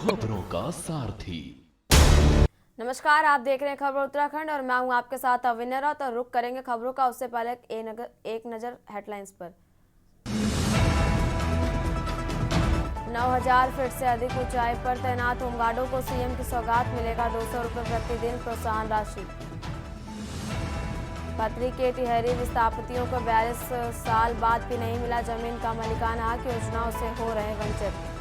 खबरों का सारथी। नमस्कार, आप देख रहे हैं खबर उत्तराखंड और मैं हूं आपके साथ अविनरा। तो रुक करेंगे खबरों का, उससे पहले एक नजर हेडलाइंस पर। 9,000 फीट से अधिक ऊंचाई पर तैनात होमगार्डों को सीएम की सौगात, मिलेगा 200 रुपये प्रतिदिन प्रोत्साहन राशि। पत्री के टिहरी विस्थापितों को 42 साल बाद भी नहीं मिला जमीन का मालिकाना हक, योजनाओं से हो रहे वंचित।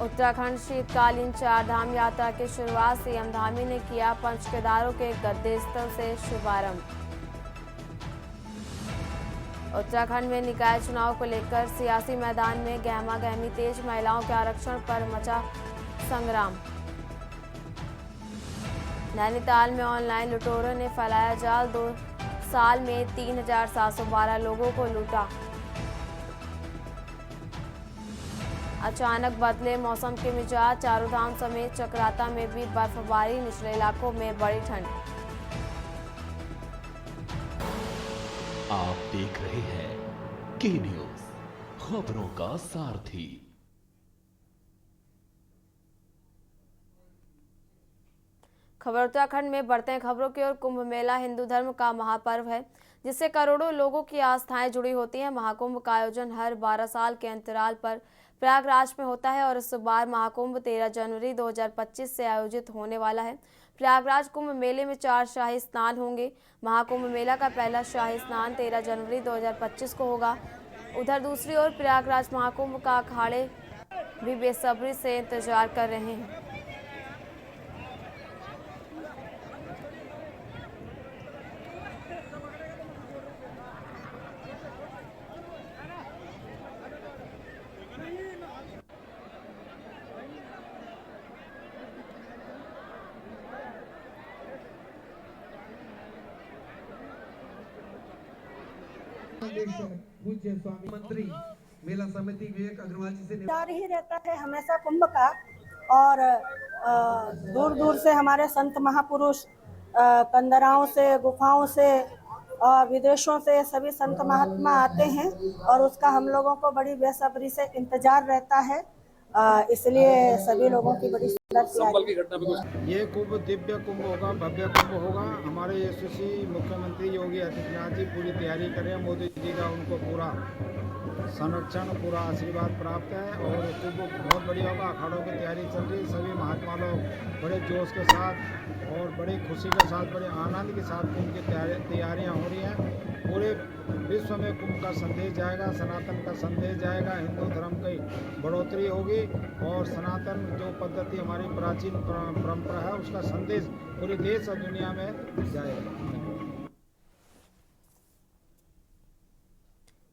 उत्तराखंड शीतकालीन चारधाम यात्रा की शुरुआत, सीएम धामी ने किया पंचकेदारों के गद्देस्थल से शुभारंभ। उत्तराखंड में निकाय चुनाव को लेकर सियासी मैदान में गहमा गहमी तेज, महिलाओं के आरक्षण पर मचा संग्राम। नैनीताल में ऑनलाइन लुटेरों ने फैलाया जाल, 2 साल में 3,712 लोगों को लूटा। अचानक बदले मौसम के मिजाज, चारों धाम समेत चक्राता में भी बर्फबारी, निचले इलाकों में बड़ी ठंड। आप देख रहे हैं के न्यूज, खबरों का सारथी। खबर उत्तराखंड में बढ़ते हैं खबरों की ओर। कुंभ मेला हिंदू धर्म का महापर्व है जिससे करोड़ों लोगों की आस्थाएं जुड़ी होती हैं। महाकुंभ का आयोजन हर 12 साल के अंतराल पर प्रयागराज में होता है और इस बार महाकुंभ 13 जनवरी 2025 से आयोजित होने वाला है। प्रयागराज कुंभ मेले में 4 शाही स्नान होंगे। महाकुंभ मेला का पहला शाही स्नान 13 जनवरी 2025 को होगा। उधर दूसरी ओर प्रयागराज महाकुंभ का अखाड़े भी बेसब्री से इंतजार कर रहे हैं। पूज्य स्वामी मंत्री मेला समिति विवेक अग्रवाल जी से ही रहता है हमेशा कुंभ का। और दूर दूर से हमारे संत महापुरुष कंदराओं से, गुफाओं से और विदेशों से सभी संत महात्मा आते हैं और उसका हम लोगों को बड़ी बेसब्री से इंतजार रहता है। इसलिए सभी लोगों की बड़ी सुंदर तैयारी। ये कुंभ दिव्य कुंभ होगा, भव्य कुंभ होगा। हमारे यशस्वी मुख्यमंत्री योगी आदित्यनाथ जी पूरी तैयारी कर रहे हैं। मोदी जी का उनको पूरा संरक्षण, पूरा आशीर्वाद प्राप्त है और कुंभ बहुत बढ़िया होगा। अखाड़ों की तैयारी चल रही है। सभी महात्मा लोग बड़े जोश के साथ और बड़ी खुशी के साथ, बड़े आनंद के साथ कुंभ की तैयारियाँ हो रही हैं। पूरे विश्व में कुंभ का संदेश जाएगा, सनातन का संदेश जाएगा, हिंदू धर्म की बढ़ोतरी होगी और सनातन जो पद्धति हमारी प्राचीन परंपरा है उसका संदेश पूरे देश और दुनिया में जाएगा।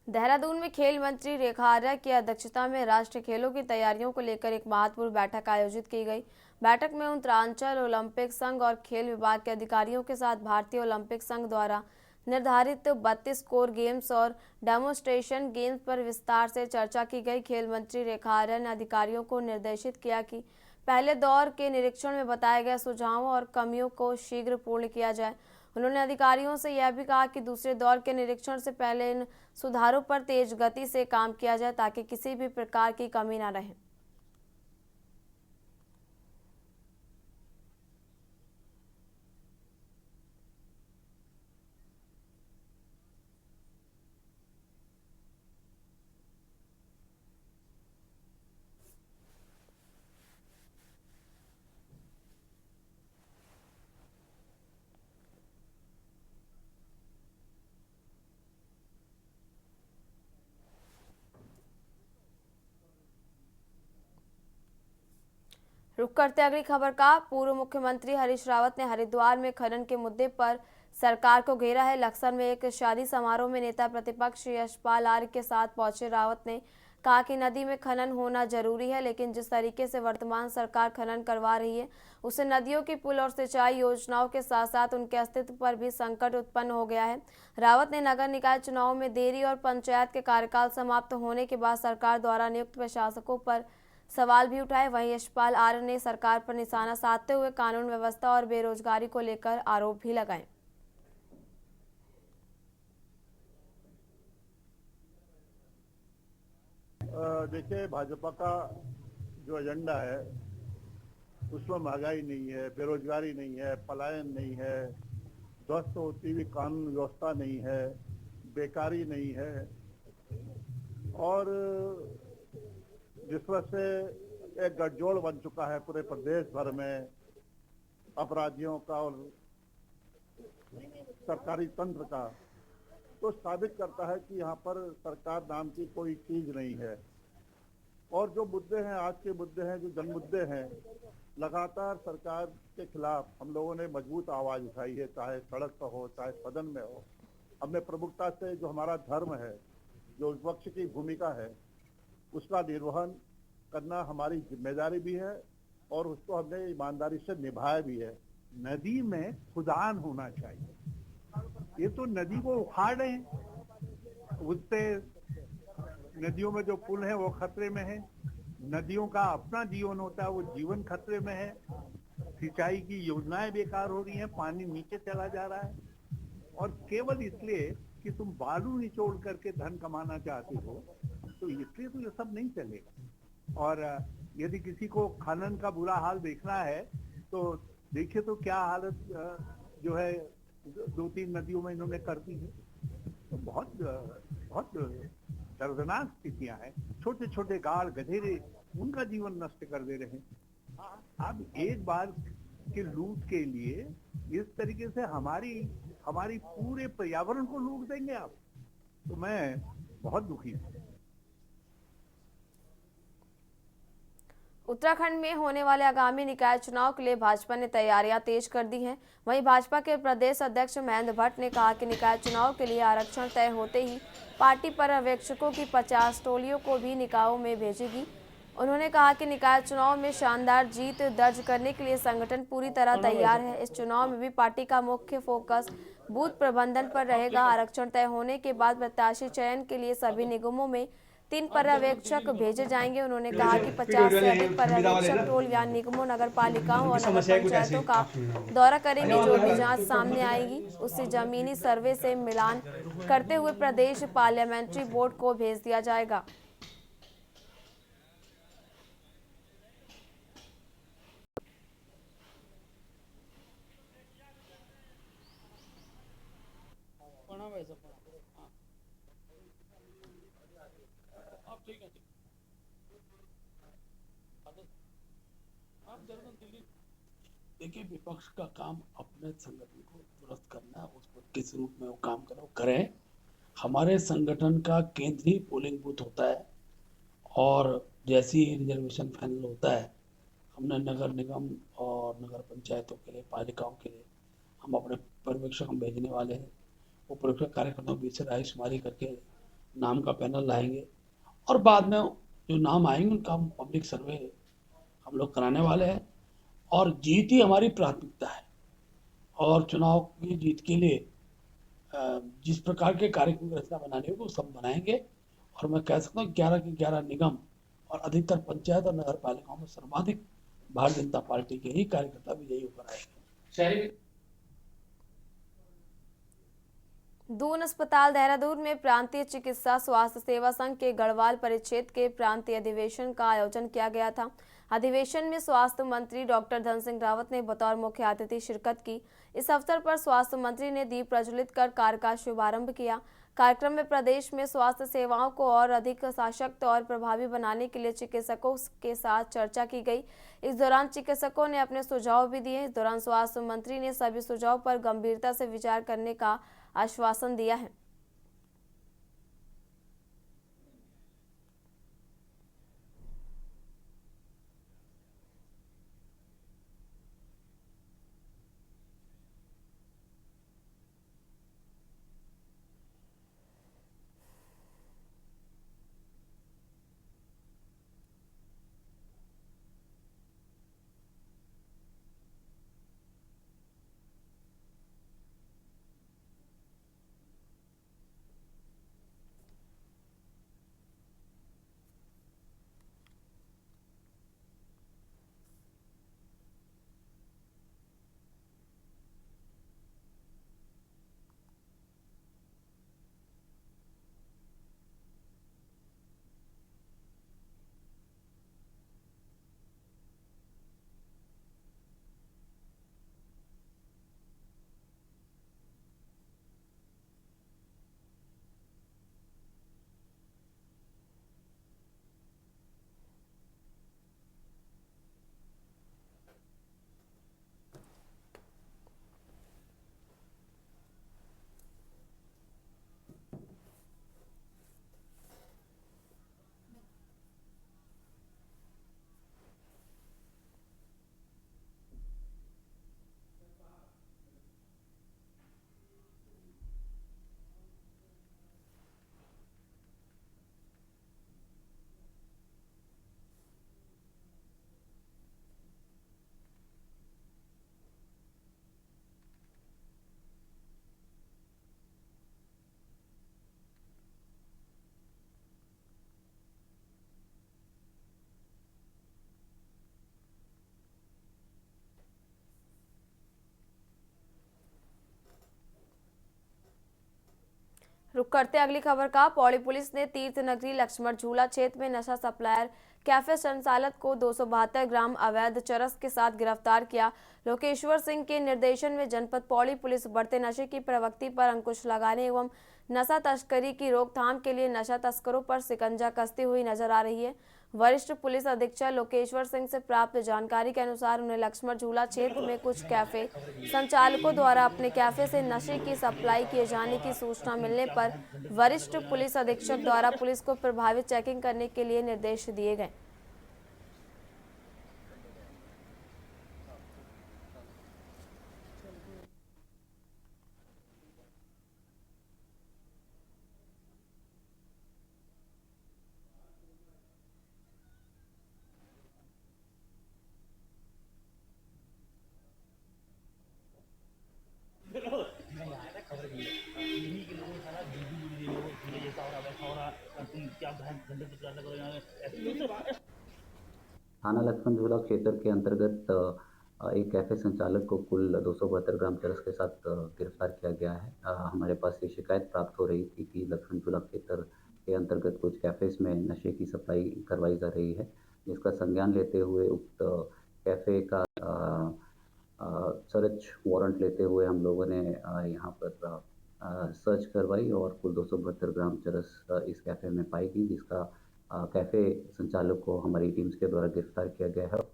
देहरादून में खेल मंत्री रेखा आर्या की अध्यक्षता में राष्ट्रीय खेलों की तैयारियों को लेकर एक महत्वपूर्ण बैठक आयोजित की गई। बैठक में उत्तरांचल ओलंपिक संघ और खेल विभाग के अधिकारियों के साथ भारतीय ओलंपिक संघ द्वारा निर्धारित 32 कोर गेम्स और डेमोन्स्ट्रेशन गेम्स पर विस्तार से चर्चा की गई। खेल मंत्री रेखा आर्या ने अधिकारियों को निर्देशित किया कि पहले दौर के निरीक्षण में बताए गए सुझावों और कमियों को शीघ्र पूर्ण किया जाए। उन्होंने अधिकारियों से यह भी कहा कि दूसरे दौर के निरीक्षण से पहले इन सुधारों पर तेज गति से काम किया जाए ताकि किसी भी प्रकार की कमी न रहे। रुक करते अगली खबर का। पूर्व मुख्यमंत्री हरीश रावत ने हरिद्वार में खनन के मुद्दे पर सरकार को घेरा है। लक्सर में एक शादी समारोह में नेता प्रतिपक्ष यशपाल आर्य के साथ पहुंचे रावत ने कहा कि नदी में खनन होना जरूरी है, लेकिन जिस तरीके से वर्तमान सरकार खनन करवा रही है उससे नदियों की पुल और सिंचाई योजनाओं के साथ साथ उनके अस्तित्व पर भी संकट उत्पन्न हो गया है। रावत ने नगर निकाय चुनाव में देरी और पंचायत के कार्यकाल समाप्त होने के बाद सरकार द्वारा नियुक्त प्रशासकों पर सवाल भी उठाए। वहीं यशपाल आर्य ने सरकार पर निशाना साधते हुए कानून व्यवस्था और बेरोजगारी को लेकर आरोप भी लगाए। देखिए, भाजपा का जो एजेंडा है उसमें महंगाई नहीं है, बेरोजगारी नहीं है, पलायन नहीं है, ध्वस्त होती हुई कानून व्यवस्था नहीं है, बेकारी नहीं है, और जिस वजह से एक गठजोड़ बन चुका है पूरे प्रदेश भर में अपराधियों का और सरकारी तंत्र का, तो साबित करता है कि यहाँ पर सरकार नाम की कोई चीज नहीं है। और जो मुद्दे हैं, आज के मुद्दे हैं, जो जन मुद्दे हैं, लगातार सरकार के खिलाफ हम लोगों ने मजबूत आवाज उठाई है, चाहे सड़क पर हो, चाहे सदन में हो। हमने प्रमुखता से जो हमारा धर्म है, जो विपक्ष की भूमिका है, उसका निर्वहन करना हमारी जिम्मेदारी भी है और उसको हमने ईमानदारी से निभाया भी है। नदी में खुदान होना चाहिए। ये तो नदी को उखाड़ रहे हैं, उससे नदियों में जो पुल है वो खतरे में है, नदियों का अपना जीवन होता है वो जीवन खतरे में है, सिंचाई की योजनाएं बेकार हो रही हैं, पानी नीचे चला जा रहा है, और केवल इसलिए कि तुम बालू निचोड़ करके धन कमाना चाहते हो, तो इसलिए तो ये सब नहीं चलेगा। और यदि किसी को खनन का बुरा हाल देखना है तो देखिए तो क्या हालत जो है 2-3 नदियों में इन्होंने कर दी है। तो बहुत बहुत दर्दनाक स्थितियां हैं। छोटे छोटे गाड़ गधेरे उनका जीवन नष्ट कर दे रहे हैं। अब एक बार के लूट के लिए इस तरीके से हमारी पूरे पर्यावरण को लूट देंगे आप, तो मैं बहुत दुखी हूँ। उत्तराखंड में होने वाले आगामी निकाय चुनाव के लिए भाजपा ने तैयारियां तेज कर दी हैं। वहीं भाजपा के प्रदेश अध्यक्ष महेंद्र भट्ट ने कहा कि निकाय चुनाव के लिए आरक्षण तय होते ही पार्टी पर्यवेक्षकों की 50 टोलियों को भी निकायों में भेजेगी। उन्होंने कहा कि निकाय चुनाव में शानदार जीत दर्ज करने के लिए संगठन पूरी तरह तैयार है। इस चुनाव में भी पार्टी का मुख्य फोकस बूथ प्रबंधन पर रहेगा। आरक्षण तय होने के बाद प्रत्याशी चयन के लिए सभी निगमों में 3 पर्यवेक्षक भेजे जाएंगे। उन्होंने कहा कि 50 से अधिक पर्यवेक्षक टोल या निगमों, नगर पालिकाओं और नगर पंचायतों का दौरा करेंगे। जो भी जांच सामने आएगी उससे जमीनी सर्वे से मिलान करते हुए प्रदेश पार्लियामेंट्री बोर्ड को भेज दिया जाएगा। देखिए, विपक्ष का काम अपने संगठन को दुरुस्त करना है, उसको किस रूप में वो काम करे वो करें। हमारे संगठन का केंद्रीय पोलिंग बूथ होता है और जैसे ही रिजर्वेशन फाइनल होता है, हमने नगर निगम और नगर पंचायतों के लिए, पालिकाओं के लिए हम अपने पर्यवेक्षक हम भेजने वाले हैं। वो पर्यवेक्षक कार्यकर्ताओं के बीच से रायशुमारी करके नाम का पैनल लाएंगे और बाद में जो नाम आएंगे उनका हम पब्लिक सर्वे हम लोग कराने वाले हैं। और जीत ही हमारी प्राथमिकता है और चुनाव की जीत के लिए जिस प्रकार के कार्यक्रम की रचना बनानी होगी वो सब बनाएंगे। और मैं कह सकता हूँ 11 के 11 निगम और अधिकतर पंचायत और नगर पालिकाओं में सर्वाधिक भारतीय जनता पार्टी के ही कार्यकर्ता विजयी होकर आएंगे। दून अस्पताल देहरादून में प्रांतीय चिकित्सा स्वास्थ्य सेवा संघ के गढ़वाल परिक्षेत्र के प्रांतीय अधिवेशन का आयोजन किया गया था। अधिवेशन में स्वास्थ्य मंत्री डॉक्टर धन सिंह रावत ने बतौर मुख्य अतिथि शिरकत की। इस अवसर पर स्वास्थ्य मंत्री ने दीप प्रज्वलित कर कार्य का शुभारंभ किया। कार्यक्रम में प्रदेश में स्वास्थ्य सेवाओं को और अधिक सशक्त और प्रभावी बनाने के लिए चिकित्सकों के साथ चर्चा की गई। इस दौरान चिकित्सकों ने अपने सुझाव भी दिए। इस दौरान स्वास्थ्य मंत्री ने सभी सुझाव पर गंभीरता से विचार करने का आश्वासन दिया है। रुक करते हैं अगली खबर का। पौड़ी पुलिस ने तीर्थ नगरी लक्ष्मण झूला क्षेत्र में नशा सप्लायर कैफे संचालक को 272 ग्राम अवैध चरस के साथ गिरफ्तार किया। लोकेश्वर सिंह के निर्देशन में जनपद पौड़ी पुलिस बढ़ते नशे की प्रवृत्ति पर अंकुश लगाने एवं नशा तस्करी की रोकथाम के लिए नशा तस्करों पर शिकंजा कसती हुई नजर आ रही है। वरिष्ठ पुलिस अधीक्षक लोकेश्वर सिंह से प्राप्त जानकारी के अनुसार उन्हें लक्ष्मण झूला क्षेत्र में कुछ कैफे संचालकों द्वारा अपने कैफे से नशे की सप्लाई किए जाने की सूचना मिलने पर वरिष्ठ पुलिस अधीक्षक द्वारा पुलिस को प्रभावित चेकिंग करने के लिए निर्देश दिए गए। थाना लक्ष्मण झूला क्षेत्र के अंतर्गत एक कैफे संचालक को कुल 272 ग्राम चरस के साथ गिरफ्तार किया गया है। हमारे पास ये शिकायत प्राप्त हो रही थी कि लक्ष्मण झूला क्षेत्र के अंतर्गत कुछ कैफेज में नशे की सप्लाई करवाई जा रही है, जिसका संज्ञान लेते हुए उक्त कैफे का सर्च वारंट लेते हुए हम लोगों ने यहाँ पर सर्च करवाई और कुल 272 ग्राम चरस इस कैफे में पाई गई, जिसका कैफे संचालक को हमारी टीम्स के द्वारा गिरफ्तार किया गया है।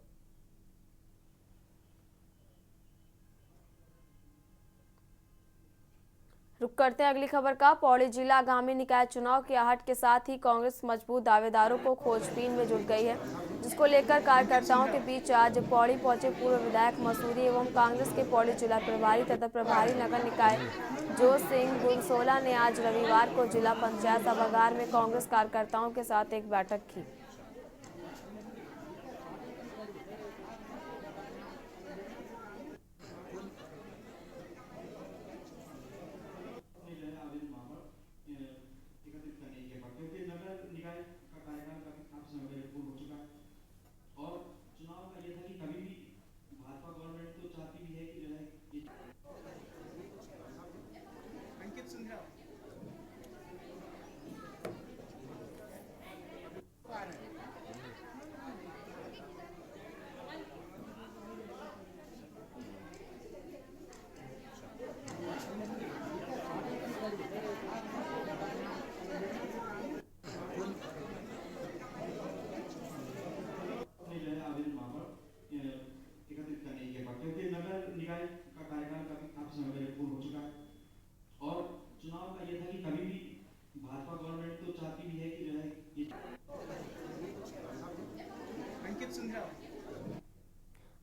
रुक करते हैं अगली खबर का। पौड़ी जिला आगामी निकाय चुनाव की आहट के साथ ही कांग्रेस मजबूत दावेदारों को खोजबीन में जुट गई है, जिसको लेकर कार्यकर्ताओं के बीच आज पौड़ी पहुंचे पूर्व विधायक मसूरी एवं कांग्रेस के पौड़ी जिला प्रभारी तथा प्रभारी नगर निकाय जोश सिंह गुरसोला ने आज रविवार को जिला पंचायत सभागार में कांग्रेस कार्यकर्ताओं के साथ एक बैठक की।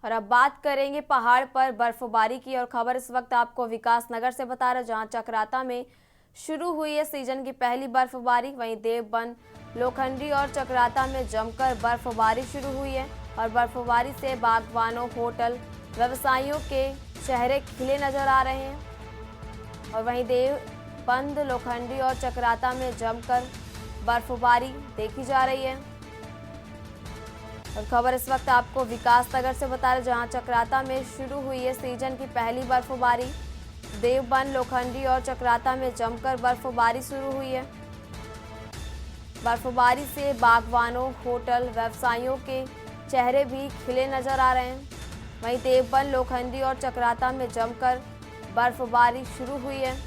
और अब बात करेंगे पहाड़ पर बर्फबारी की और खबर इस वक्त आपको विकास नगर से बता रहे, जहां चक्राता में शुरू हुई है सीजन की पहली बर्फबारी। वहीं देवबंद, लोखंडी और चक्राता में जमकर बर्फबारी शुरू हुई है और बर्फबारी से बागवानों, होटल व्यवसायियों के चेहरे खिले नजर आ रहे हैं। और वहीं देवबंद, लोखंडी और चक्राता में जमकर बर्फबारी देखी जा रही है। और खबर इस वक्त आपको विकास नगर से बता रहे, जहां चक्राता में शुरू हुई है सीजन की पहली बर्फबारी। देवबंद, लोखंडी और चक्राता में जमकर बर्फबारी शुरू हुई है। बर्फबारी से बागवानों, होटल व्यवसायियों के चेहरे भी खिले नजर आ रहे हैं। वहीं देवबंद, लोखंडी और चक्राता में जमकर बर्फबारी शुरू हुई है।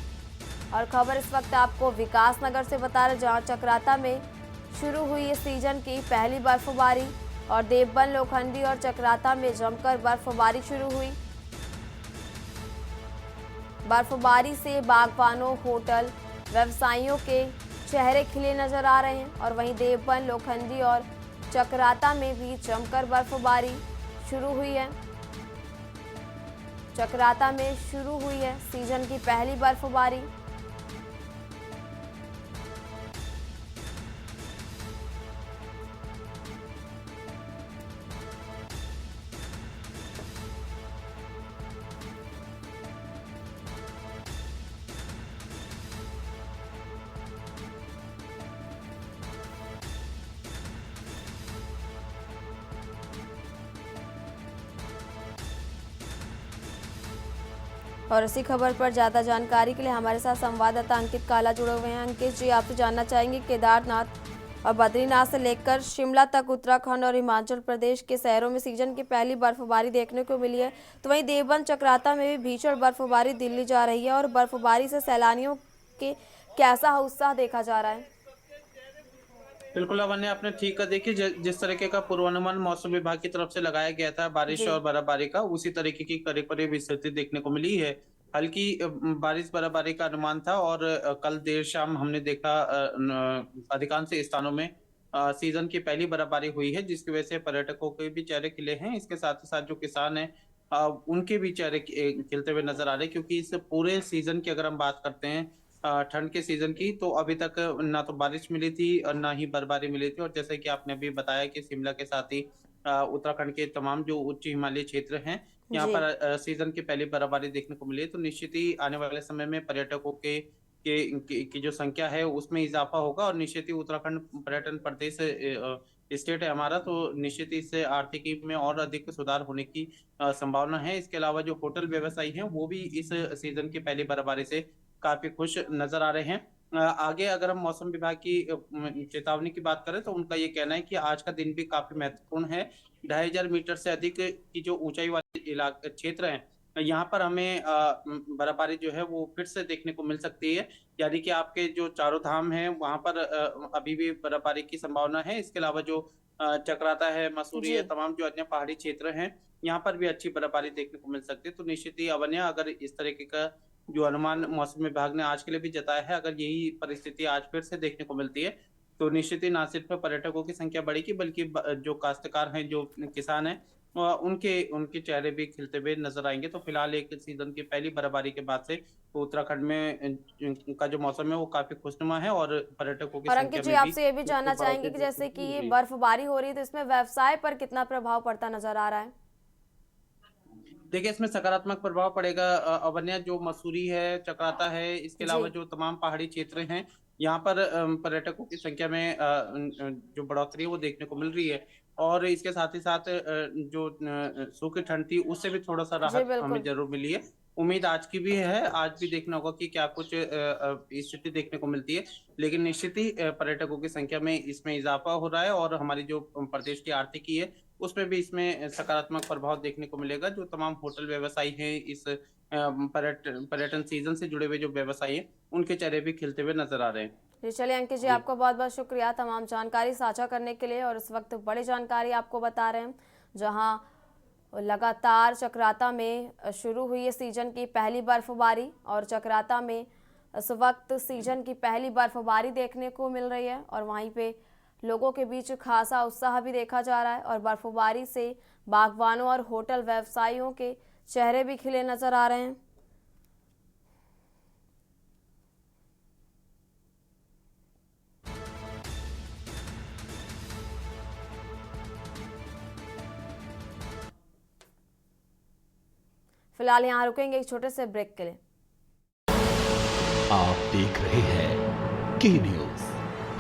और खबर इस वक्त आपको विकास नगर से बता रहे, जहां चक्राता में शुरू हुई है सीजन की पहली बर्फबारी और देवबंद, लोखंडी और चक्राता में जमकर बर्फबारी शुरू हुई। बर्फबारी से बागवानों, होटल व्यवसायियों के चेहरे खिले नजर आ रहे हैं। और वहीं देवबंद, लोखंडी और चक्राता में भी जमकर बर्फबारी शुरू हुई है। चक्राता में शुरू हुई है सीजन की पहली बर्फबारी। और इसी खबर पर ज़्यादा जानकारी के लिए हमारे साथ संवाददाता अंकित काला जुड़े हुए हैं। अंकित जी, आपसे जानना चाहेंगे केदारनाथ और बद्रीनाथ से लेकर शिमला तक उत्तराखंड और हिमाचल प्रदेश के शहरों में सीजन की पहली बर्फबारी देखने को मिली है, तो वहीं देवबंद चक्राता में भी भीषण बर्फबारी दिल्ली जा रही है और बर्फबारी से सैलानियों के कैसा उत्साह देखा जा रहा है? बिल्कुल अवन्या, आपने ठीक कर देखिए जिस तरीके का पूर्वानुमान मौसम विभाग की तरफ से लगाया गया था बारिश और बर्फबारी का, उसी तरीके की करीब करीब स्थिति देखने को मिली है। हल्की बारिश बर्फबारी का अनुमान था और कल देर शाम हमने देखा अधिकांश स्थानों में सीजन की पहली बर्फबारी हुई है, जिसकी वजह से पर्यटकों के भी चेहरे खिले हैं। इसके साथ ही साथ जो किसान हैं उनके भी चेहरे खिलते हुए नजर आ रहे हैं, क्योंकि इस पूरे सीजन की अगर हम बात करते हैं ठंड के सीजन की, तो अभी तक ना तो बारिश मिली थी और ना ही बर्फबारी मिली थी। और जैसे कि आपने अभी बताया कि शिमला के साथ ही उत्तराखंड के तमाम जो उच्च हिमालयी क्षेत्र हैं, यहाँ पर सीजन की पहली बर्फबारी देखने को मिली है। तो निश्चित ही आने वाले समय में पर्यटकों की जो संख्या है उसमें इजाफा होगा और निश्चित ही उत्तराखंड पर्यटन प्रदेश स्टेट है हमारा, तो निश्चित ही इससे आर्थिकी में और अधिक सुधार होने की संभावना है। इसके अलावा जो होटल व्यवसायी हैं वो भी इस सीजन की पहली बर्फबारी से काफी खुश नजर आ रहे हैं। आगे अगर हम मौसम विभाग की चेतावनी की बात करें तो उनका ये कहना है कि आज का दिन भी काफी महत्वपूर्ण है। 2500 मीटर से अधिक की जो ऊंचाई वाले क्षेत्र हैं, यहाँ पर हमें बर्फबारी जो है वो फिर से देखने को मिल सकती है। यानी कि आपके जो चारों धाम हैं वहां पर अभी भी बर्फबारी की संभावना है। इसके अलावा जो चक्राता है, मसूरी है, तमाम जो अन्य पहाड़ी क्षेत्र हैं, यहाँ पर भी अच्छी बर्फबारी देखने को मिल सकती है। तो निश्चित ही अवन्या, अगर इस तरीके का जो अनुमान मौसम विभाग ने आज के लिए भी जताया है, अगर यही परिस्थिति आज फिर से देखने को मिलती है तो निश्चित ही न सिर्फ पर्यटकों की संख्या बढ़ेगी, बल्कि जो काश्तकार हैं, जो किसान हैं, उनके चेहरे भी खिलते हुए नजर आएंगे। तो फिलहाल एक सीजन की पहली बर्फबारी के बाद से उत्तराखंड में का जो मौसम है वो काफी खुशनुमा है और पर्यटकों की और संख्या अंकित जी, में आपसे ये भी जानना चाहेंगे कि जैसे कि ये बर्फबारी हो रही है तो इसमें व्यवसाय पर कितना प्रभाव पड़ता नजर आ रहा है? देखिए, इसमें सकारात्मक प्रभाव पड़ेगा अवन्या। जो मसूरी है, चक्राता है, इसके अलावा जो तमाम पहाड़ी क्षेत्र हैं, यहाँ पर पर्यटकों की संख्या में जो बढ़ोतरी है वो देखने को मिल रही है। और इसके साथ ही साथ जो सूखी ठंड थी उससे भी थोड़ा सा राहत हमें जरूर मिली है। उम्मीद आज की भी है, आज भी देखना होगा कि क्या कुछ स्थिति देखने को मिलती है, लेकिन निश्चित ही पर्यटकों की संख्या में इसमें इजाफा हो रहा है और हमारी जो प्रदेश की आर्थिकी है उसमें भी इसमें सकारात्मक प्रभाव देखने को मिलेगा। जो तमाम होटल व्यवसायी हैं, इस पर्यटन सीजन से जुड़े हुए जो व्यवसायी हैं, उनके चेहरे भी खिलते हुए नजर आ रहे हैं। जी चलिए अंकित जी, आपको बहुत बहुत शुक्रिया तमाम जानकारी साझा करने के लिए। और इस वक्त बड़ी जानकारी आपको बता रहे हैं, जहां लगातार चक्राता में शुरू हुई है सीजन की पहली बर्फबारी और चक्राता में इस वक्त सीजन की पहली बर्फबारी देखने को मिल रही है और वहीं पे लोगों के बीच खासा उत्साह भी देखा जा रहा है और बर्फबारी से बागवानों और होटल व्यवसायियों के चेहरे भी खिले नजर आ रहे हैं। फिलहाल यहाँ रुकेंगे एक छोटे से ब्रेक के लिए। आप देख रहे हैं के न्यूज,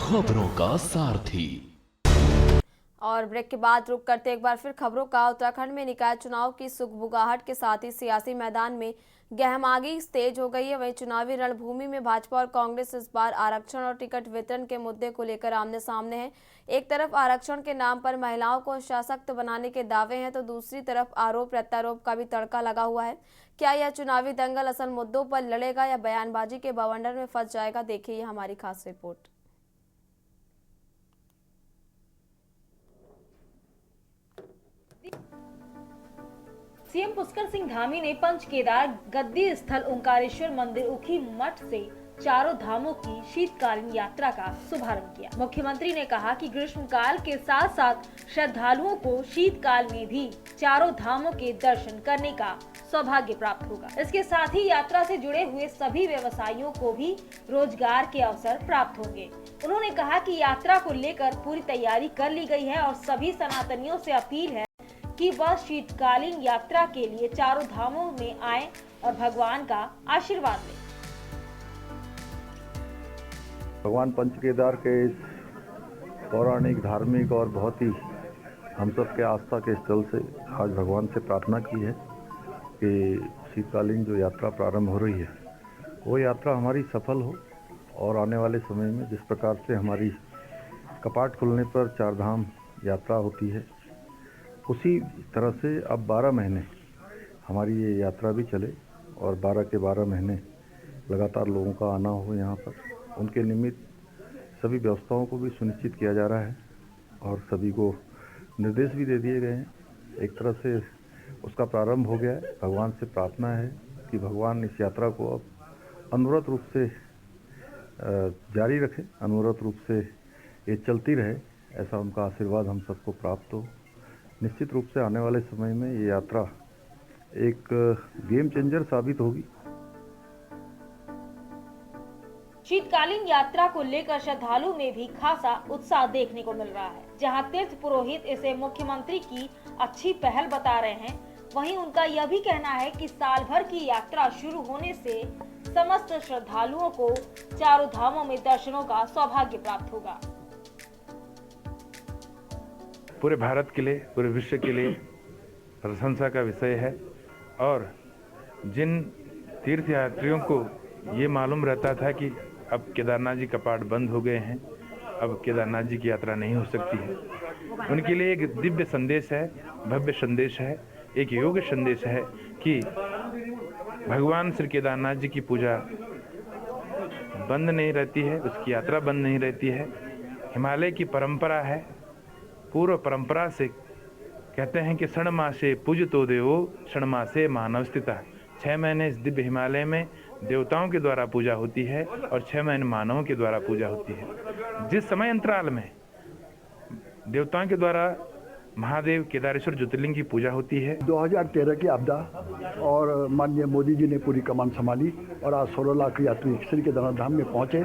खबरों का सारथी। और ब्रेक के बाद रुक करते एक बार फिर खबरों का। उत्तराखंड में निकाय चुनाव की सुगबुगाहट के साथ ही सियासी मैदान में गहमागी तेज हो गई है। वहीं चुनावी रणभूमि में भाजपा और कांग्रेस इस बार आरक्षण और टिकट वितरण के मुद्दे को लेकर आमने सामने हैं। एक तरफ आरक्षण के नाम पर महिलाओं को सशक्त बनाने के दावे हैं, तो दूसरी तरफ आरोप प्रत्यारोप का भी तड़का लगा हुआ है। क्या यह चुनावी दंगल असल मुद्दों पर लड़ेगा या बयानबाजी के बवंडर में फंस जाएगा? देखिए हमारी खास रिपोर्ट। सीएम पुष्कर सिंह धामी ने पंच केदार गद्दी स्थल ओंकारेश्वर मंदिर उखी मठ से चारों धामों की शीतकालीन यात्रा का शुभारंभ किया। मुख्यमंत्री ने कहा कि ग्रीष्मकाल के साथ साथ श्रद्धालुओं को शीतकाल में भी चारों धामों के दर्शन करने का सौभाग्य प्राप्त होगा। इसके साथ ही यात्रा से जुड़े हुए सभी व्यवसायियों को भी रोजगार के अवसर प्राप्त होंगे। उन्होंने कहा कि यात्रा को लेकर पूरी तैयारी कर ली गई है और सभी सनातनियों से अपील है कि वह शीतकालीन यात्रा के लिए चारों धामों में आए और भगवान का आशीर्वाद लें। भगवान पंचकेदार के इस पौराणिक, धार्मिक और बहुत ही हम सब के आस्था के स्थल से आज भगवान से प्रार्थना की है कि शीतकालीन जो यात्रा प्रारंभ हो रही है वो यात्रा हमारी सफल हो और आने वाले समय में जिस प्रकार से हमारी कपाट खुलने पर चार धाम यात्रा होती है उसी तरह से अब 12 महीने हमारी ये यात्रा भी चले और 12 के 12 महीने लगातार लोगों का आना हो यहाँ पर। उनके निमित्त सभी व्यवस्थाओं को भी सुनिश्चित किया जा रहा है और सभी को निर्देश भी दे दिए गए हैं। एक तरह से उसका प्रारंभ हो गया है। भगवान से प्रार्थना है कि भगवान इस यात्रा को अब अनवरत रूप से जारी रखे, अनवरत रूप से ये चलती रहे, ऐसा उनका आशीर्वाद हम सबको प्राप्त हो। निश्चित रूप से आने वाले समय में ये यात्रा एक गेम चेंजर साबित होगी। शीतकालीन यात्रा को लेकर श्रद्धालु में भी खासा उत्साह देखने को मिल रहा है। जहां तीर्थ पुरोहित इसे मुख्यमंत्री की अच्छी पहल बता रहे हैं, वहीं उनका यह भी कहना है कि साल भर की यात्रा शुरू होने से समस्त श्रद्धालुओं को चारों धामों में दर्शनों का सौभाग्य प्राप्त होगा। पूरे भारत के लिए, पूरे विश्व के लिए प्रशंसा का विषय है और जिन तीर्थयात्रियों को ये मालूम रहता था कि अब केदारनाथ जी कपाट बंद हो गए हैं, अब केदारनाथ जी की यात्रा नहीं हो सकती है, उनके लिए एक दिव्य संदेश है, भव्य संदेश है, एक योग्य संदेश है कि भगवान श्री केदारनाथ जी की पूजा बंद नहीं रहती है, उसकी यात्रा बंद नहीं रहती है। हिमालय की परंपरा है, पूर्व परंपरा से कहते हैं कि षण्मासे पूजतो देवो षण्मासे मानव स्थिता। 6 महीने इस दिव्य हिमालय में देवताओं के द्वारा पूजा होती है और 6 महीने मानवों के द्वारा पूजा होती है। जिस समय अंतराल में देवताओं के द्वारा महादेव केदारेश्वर ज्योतिर्लिंग की पूजा होती है। 2013 की आपदा और माननीय मोदी जी ने पूरी कमान संभाली और आज 16 लाख यात्री श्री केदारनाथ धाम में पहुंचे।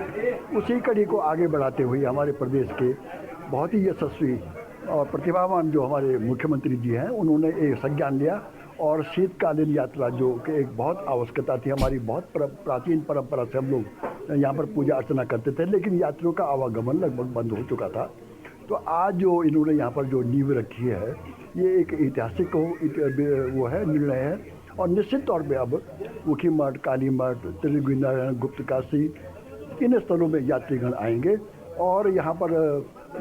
उसी कड़ी को आगे बढ़ाते हुए हमारे प्रदेश के बहुत ही यशस्वी और प्रतिभावान जो हमारे मुख्यमंत्री जी हैं, उन्होंने एक संज्ञान लिया और शीतकालीन यात्रा जो कि एक बहुत आवश्यकता थी। हमारी बहुत प्राचीन परंपरा से हम लोग यहाँ पर पूजा अर्चना करते थे, लेकिन यात्रियों का आवागमन लगभग बंद हो चुका था। तो आज जो इन्होंने यहाँ पर जो नींव रखी है, ये एक ऐतिहासिक वो है, निर्णय है और निश्चित तौर पे अब ऊखी मठ, काली मठ, त्रिगुणारायण, गुप्त काशी, इन स्थलों में यात्रीगण आएंगे और यहाँ पर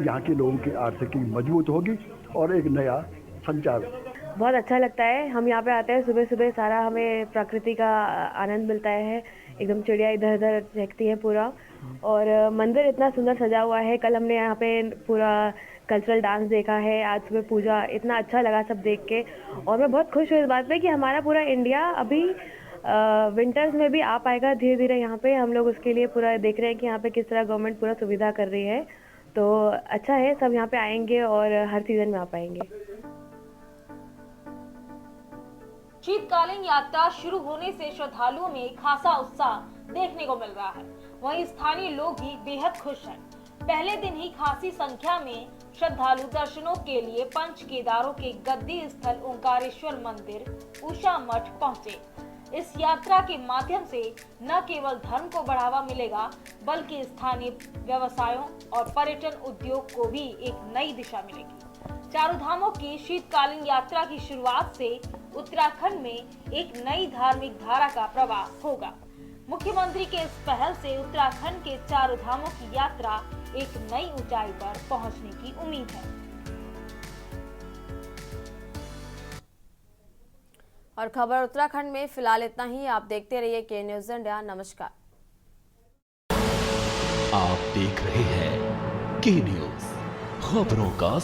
यहाँ के लोगों की आर्थिकी मजबूत होगी और एक नया संचार। बहुत अच्छा लगता है। हम यहाँ पे आते हैं सुबह सुबह, सारा हमें प्रकृति का आनंद मिलता है। एकदम चिड़िया इधर उधर चहकती है पूरा, और मंदिर इतना सुंदर सजा हुआ है। कल हमने यहाँ पे पूरा कल्चरल डांस देखा है, आज सुबह पूजा, इतना अच्छा लगा सब देख के। और मैं बहुत खुश हूँ इस बात पे कि हमारा पूरा इंडिया अभी विंटर्स में भी आ पाएगा धीरे धीरे यहाँ पे। हम लोग उसके लिए पूरा देख रहे हैं कि यहाँ पे किस तरह गवर्नमेंट पूरा सुविधा कर रही है। तो अच्छा है, सब यहाँ पे आएंगे और हर सीजन में आ पाएंगे। शीतकालीन यात्रा शुरू होने से श्रद्धालुओं में खासा उत्साह देखने को मिल रहा है। वहीं स्थानीय लोग भी बेहद खुश हैं। पहले दिन ही खासी संख्या में श्रद्धालु दर्शनों के लिए पंच केदारों के गद्दी स्थल ओंकारेश्वर मंदिर उषा मठ पहुंचे। इस यात्रा के माध्यम से न केवल धर्म को बढ़ावा मिलेगा, बल्कि स्थानीय व्यवसायों और पर्यटन उद्योग को भी एक नई दिशा मिलेगी। चारों धामों की शीतकालीन यात्रा की शुरुआत से उत्तराखंड में एक नई धार्मिक धारा का प्रवाह होगा। मुख्यमंत्री के इस पहल से उत्तराखंड के चारों धामों की यात्रा एक नई ऊंचाई पर पहुंचने की उम्मीद है। और खबर उत्तराखंड में फिलहाल इतना ही। आप देखते रहिए के न्यूज़ इंडिया। नमस्कार। आप देख रहे हैं के न्यूज़, खबरों का